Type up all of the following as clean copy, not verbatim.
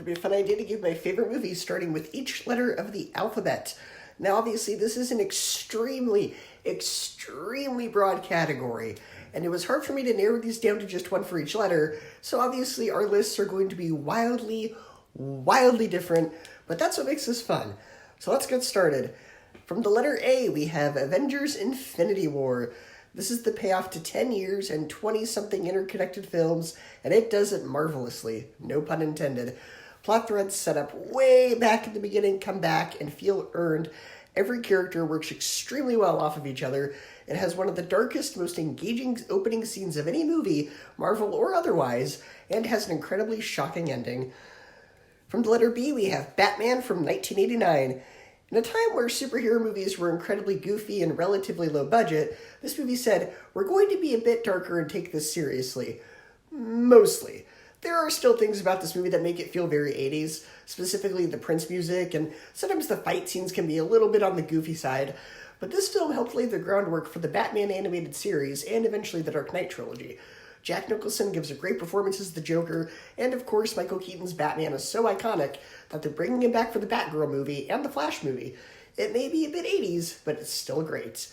be a fun idea to give my favorite movies starting with each letter of the alphabet. Now, obviously, this is an extremely broad category, and it was hard for me to narrow these down to just one for each letter, so obviously our lists are going to be wildly different, but that's what makes this fun. So let's get started. From the letter A, we have Avengers Infinity War. This is the payoff to 10 years and 20-something interconnected films, and it does it marvelously, no pun intended. Plot threads set up way back at the beginning come back and feel earned. Every character works extremely well off of each other. It has one of the darkest, most engaging opening scenes of any movie, Marvel or otherwise, and has an incredibly shocking ending. From the letter B, we have Batman from 1989. In a time where superhero movies were incredibly goofy and relatively low budget, this movie said, we're going to be a bit darker and take this seriously. Mostly. There are still things about this movie that make it feel very 80s, specifically the Prince music, and sometimes the fight scenes can be a little bit on the goofy side, but this film helped lay the groundwork for the Batman animated series and eventually the Dark Knight trilogy. Jack Nicholson gives a great performance as the Joker, and of course Michael Keaton's Batman is so iconic that they're bringing him back for the Batgirl movie and the Flash movie. It may be a bit 80s, but it's still great.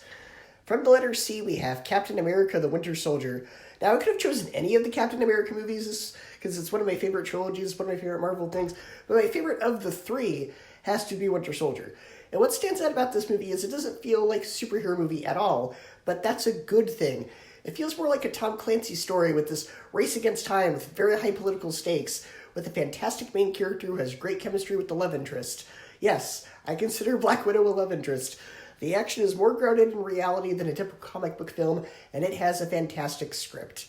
From the letter C, we have Captain America the Winter Soldier. Now, I could have chosen any of the Captain America movies because it's one of my favorite trilogies, one of my favorite Marvel things, but my favorite of the three has to be Winter Soldier. And what stands out about this movie is it doesn't feel like a superhero movie at all, but that's a good thing. It feels more like a Tom Clancy story with this race against time with very high political stakes, with a fantastic main character who has great chemistry with the love interest. Yes, I consider Black Widow a love interest. The action is more grounded in reality than a typical comic book film, and it has a fantastic script.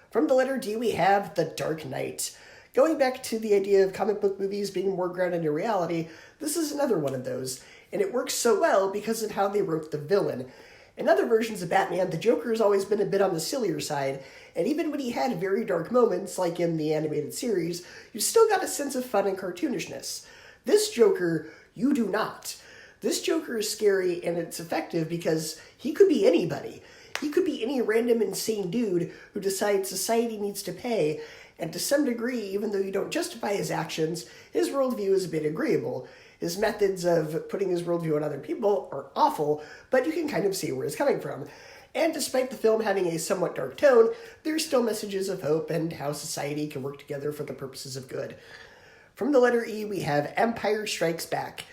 From the letter D, we have The Dark Knight. Going back to the idea of comic book movies being more grounded in reality, this is another one of those, and it works so well because of how they wrote the villain. In other versions of Batman, the Joker has always been a bit on the sillier side, and even when he had very dark moments, like in the animated series, you still got a sense of fun and cartoonishness. This Joker, you do not. This Joker is scary, and it's effective because he could be anybody. He could be any random insane dude who decides society needs to pay, and to some degree, even though you don't justify his actions, his worldview is a bit agreeable. His methods of putting his worldview on other people are awful, but you can kind of see where it's coming from. And despite the film having a somewhat dark tone, there's still messages of hope and how society can work together for the purposes of good. From the letter E, we have Empire Strikes Back.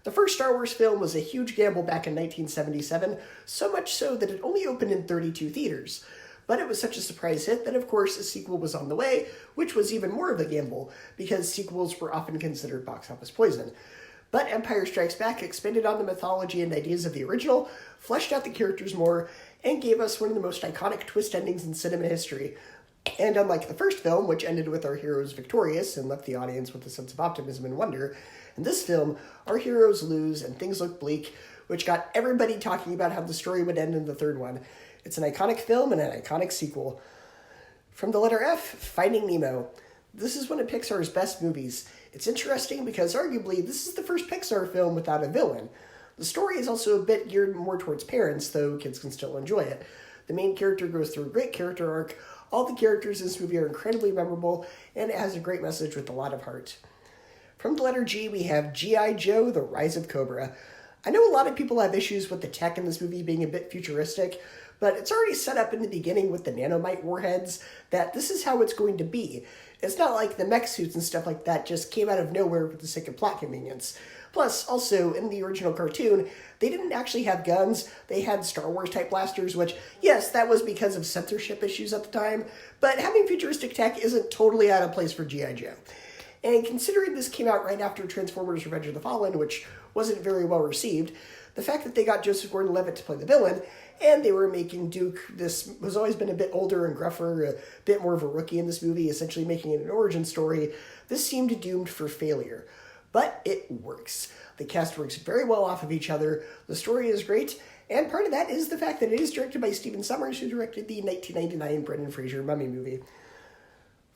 The first Star Wars film was a huge gamble back in 1977, so much so that it only opened in 32 theaters. But it was such a surprise hit that, of course, a sequel was on the way, which was even more of a gamble, because sequels were often considered box office poison. But Empire Strikes Back expanded on the mythology and ideas of the original, fleshed out the characters more, and gave us one of the most iconic twist endings in cinema history. And unlike the first film, which ended with our heroes victorious and left the audience with a sense of optimism and wonder, in this film, our heroes lose and things look bleak, which got everybody talking about how the story would end in the third one. It's an iconic film and an iconic sequel. From the letter F, Finding Nemo. This is one of Pixar's best movies. It's interesting because arguably this is the first Pixar film without a villain. The story is also a bit geared more towards parents, though kids can still enjoy it. The main character goes through a great character arc. All the characters in this movie are incredibly memorable, and it has a great message with a lot of heart. From the letter G, we have G.I. Joe, The Rise of Cobra. I know a lot of people have issues with the tech in this movie being a bit futuristic, but it's already set up in the beginning with the nanomite warheads that this is how it's going to be. It's not like the mech suits and stuff like that just came out of nowhere for the sake of plot convenience. Plus, also, in the original cartoon, they didn't actually have guns. They had Star Wars-type blasters, which, yes, that was because of censorship issues at the time, but having futuristic tech isn't totally out of place for G.I. Joe. And considering this came out right after Transformers Revenge of the Fallen, which wasn't very well received, the fact that they got Joseph Gordon-Levitt to play the villain, and they were making Duke, this has always been a bit older and gruffer, a bit more of a rookie in this movie, essentially making it an origin story, this seemed doomed for failure. But it works. The cast works very well off of each other, the story is great, and part of that is the fact that it is directed by Stephen Sommers, who directed the 1999 Brendan Fraser Mummy movie.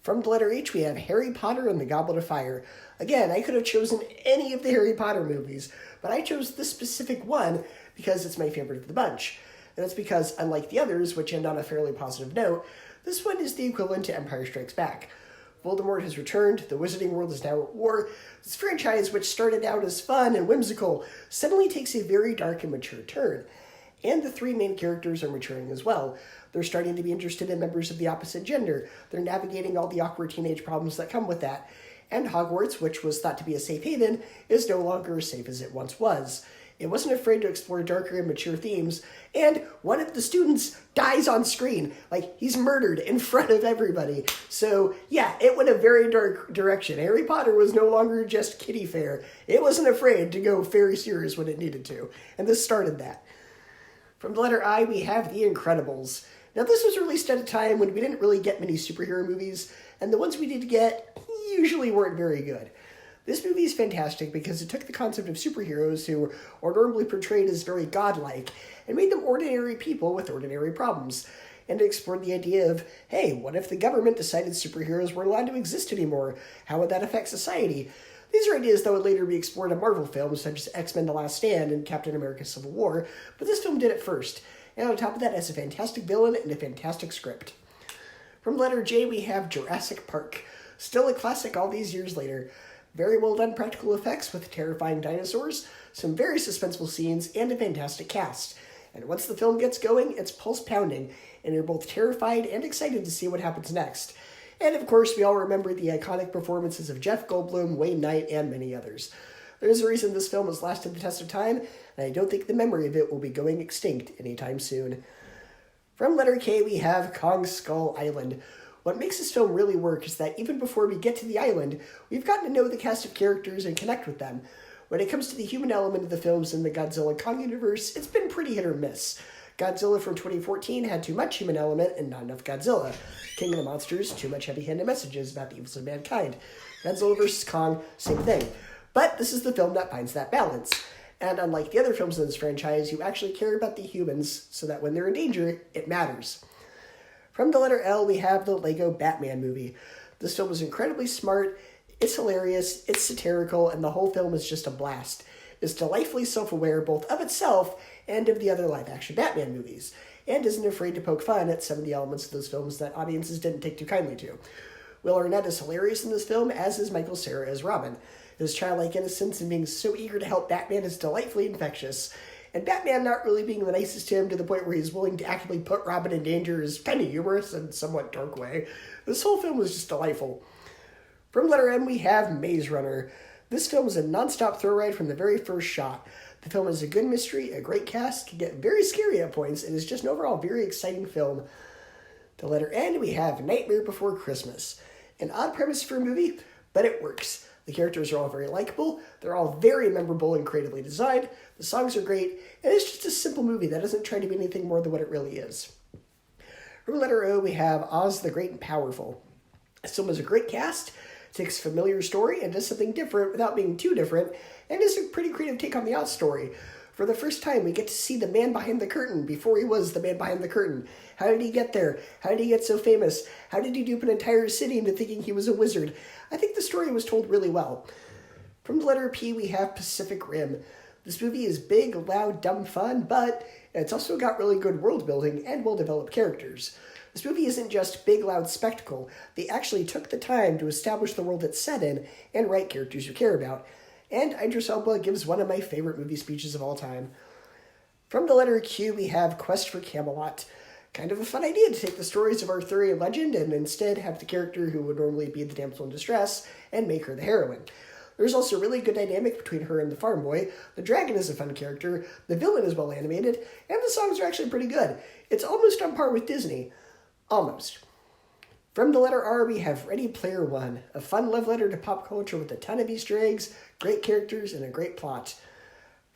From the letter H, we have Harry Potter and the Goblet of Fire. Again, I could have chosen any of the Harry Potter movies, but I chose this specific one because it's my favorite of the bunch. And that's because, unlike the others, which end on a fairly positive note, this one is the equivalent to Empire Strikes Back. Voldemort has returned, the Wizarding World is now at war. This franchise, which started out as fun and whimsical, suddenly takes a very dark and mature turn. And the three main characters are maturing as well. They're starting to be interested in members of the opposite gender. They're navigating all the awkward teenage problems that come with that. And Hogwarts, which was thought to be a safe haven, is no longer as safe as it once was. It wasn't afraid to explore darker and mature themes, and one of the students dies on screen. Like, he's murdered in front of everybody. So, yeah, it went a very dark direction. Harry Potter was no longer just kiddie fare. It wasn't afraid to go very serious when it needed to, and this started that. From the letter I, we have The Incredibles. Now, this was released at a time when we didn't really get many superhero movies, and the ones we did get usually weren't very good. This movie is fantastic because it took the concept of superheroes who are normally portrayed as very godlike and made them ordinary people with ordinary problems. And it explored the idea of, hey, what if the government decided superheroes weren't allowed to exist anymore? How would that affect society? These are ideas that would later be explored in Marvel films such as X-Men The Last Stand and Captain America Civil War, but this film did it first. And on top of that, it has a fantastic villain and a fantastic script. From letter J, we have Jurassic Park. Still a classic all these years later. Very well done practical effects with terrifying dinosaurs, some very suspenseful scenes, and a fantastic cast. And once the film gets going, it's pulse-pounding, and you're both terrified and excited to see what happens next. And of course, we all remember the iconic performances of Jeff Goldblum, Wayne Knight, and many others. There's a reason this film has lasted the test of time, and I don't think the memory of it will be going extinct anytime soon. From letter K, we have Kong Skull Island. What makes this film really work is that even before we get to the island, we've gotten to know the cast of characters and connect with them. When it comes to the human element of the films in the Godzilla Kong universe, it's been pretty hit or miss. Godzilla from 2014 had too much human element and not enough Godzilla. King of the Monsters, too much heavy-handed messages about the evils of mankind. Godzilla vs. Kong, same thing. But this is the film that finds that balance. And unlike the other films in this franchise, you actually care about the humans so that when they're in danger, it matters. From the letter L, we have the Lego Batman movie. This film is incredibly smart, it's hilarious, it's satirical, and the whole film is just a blast. It's delightfully self-aware both of itself and of the other live-action Batman movies, and isn't afraid to poke fun at some of the elements of those films that audiences didn't take too kindly to. Will Arnett is hilarious in this film, as is Michael Cera as Robin. His childlike innocence and being so eager to help Batman is delightfully infectious, and Batman not really being the nicest to him to the point where he's willing to actively put Robin in danger is kind of humorous and somewhat dark way. This whole film was just delightful. From letter M, we have Maze Runner. This film is a non-stop thrill ride from the very first shot. The film is a good mystery, a great cast, can get very scary at points, and is just an overall very exciting film. The letter N, we have Nightmare Before Christmas. An odd premise for a movie, but it works. The characters are all very likable, they're all very memorable and creatively designed, the songs are great, and it's just a simple movie that doesn't try to be anything more than what it really is. From letter O, we have Oz the Great and Powerful. This film has a great cast, takes a familiar story and does something different without being too different, and is a pretty creative take on the Oz story. For the first time, we get to see the man behind the curtain before he was the man behind the curtain. How did he get there? How did he get so famous? How did he dupe an entire city into thinking he was a wizard? I think the story was told really well. From the letter P, we have Pacific Rim. This movie is big, loud, dumb fun, but it's also got really good world building and well-developed characters. This movie isn't just big, loud spectacle. They actually took the time to establish the world it's set in and write characters you care about. And Idris Elba gives one of my favorite movie speeches of all time. From the letter Q, we have Quest for Camelot. Kind of a fun idea to take the stories of Arthurian legend and instead have the character who would normally be the damsel in distress and make her the heroine. There's also a really good dynamic between her and the farm boy. The dragon is a fun character, the villain is well animated, and the songs are actually pretty good. It's almost on par with Disney. Almost. From the letter R, we have Ready Player One, a fun love letter to pop culture with a ton of Easter eggs, great characters, and a great plot.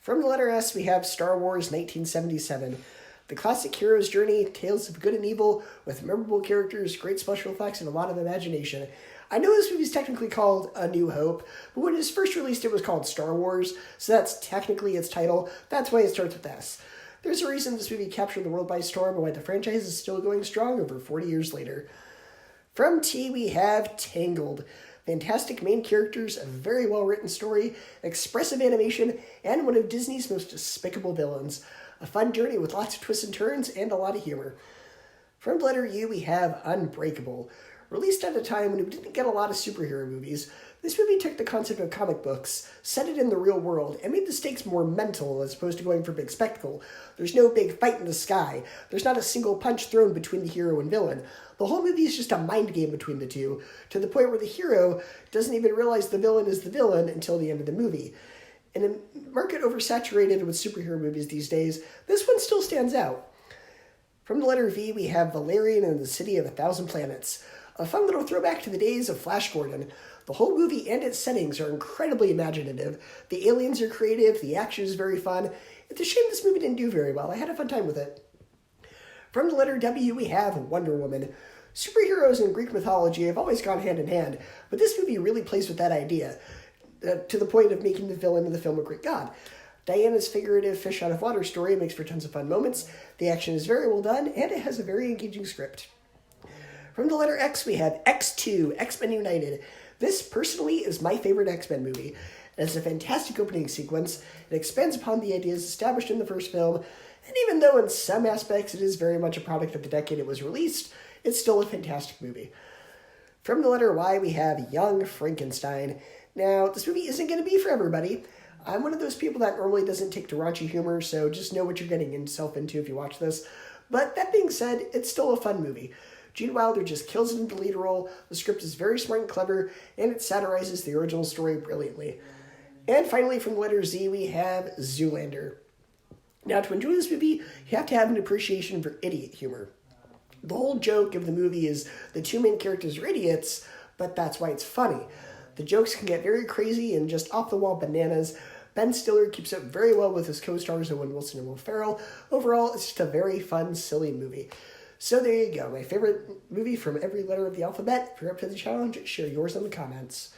From the letter S, we have Star Wars 1977, the classic hero's journey, tales of good and evil, with memorable characters, great special effects, and a lot of imagination. I know this movie is technically called A New Hope, but when it was first released, it was called Star Wars, so that's technically its title. That's why it starts with S. There's a reason this movie captured the world by storm and why the franchise is still going strong over 40 years later. From T, we have Tangled. Fantastic main characters, a very well-written story, expressive animation, and one of Disney's most despicable villains. A fun journey with lots of twists and turns and a lot of humor. From the letter U, we have Unbreakable. Released at a time when we didn't get a lot of superhero movies, this movie took the concept of comic books, set it in the real world, and made the stakes more mental as opposed to going for big spectacle. There's no big fight in the sky. There's not a single punch thrown between the hero and villain. The whole movie is just a mind game between the two, to the point where the hero doesn't even realize the villain is the villain until the end of the movie. In a market oversaturated with superhero movies these days, this one still stands out. From the letter V, we have Valerian and the City of 1,000 Planets. A fun little throwback to the days of Flash Gordon. The whole movie and its settings are incredibly imaginative. The aliens are creative, the action is very fun. It's a shame this movie didn't do very well. I had a fun time with it. From the letter W, we have Wonder Woman. Superheroes in Greek mythology have always gone hand in hand, but this movie really plays with that idea, to the point of making the villain of the film a Greek god. Diana's figurative fish out of water story makes for tons of fun moments. The action is very well done, and it has a very engaging script. From the letter X, we have X2, XMen United. This, personally, is my favorite X-Men movie. It has a fantastic opening sequence. It expands upon the ideas established in the first film, and even though in some aspects it is very much a product of the decade it was released, it's still a fantastic movie. From the letter Y, we have Young Frankenstein. Now, this movie isn't going to be for everybody. I'm one of those people that normally doesn't take to raunchy humor, so just know what you're getting yourself into if you watch this. But that being said, it's still a fun movie. Gene Wilder just kills it in the lead role, the script is very smart and clever, and it satirizes the original story brilliantly. And finally, from the letter Z, we have Zoolander. Now, to enjoy this movie, you have to have an appreciation for idiot humor. The whole joke of the movie is the two main characters are idiots, but that's why it's funny. The jokes can get very crazy and just off-the-wall bananas. Ben Stiller keeps up very well with his co-stars Owen Wilson and Will Ferrell. Overall, it's just a very fun, silly movie. So there you go, my favorite movie from every letter of the alphabet. If you're up to the challenge, share yours in the comments.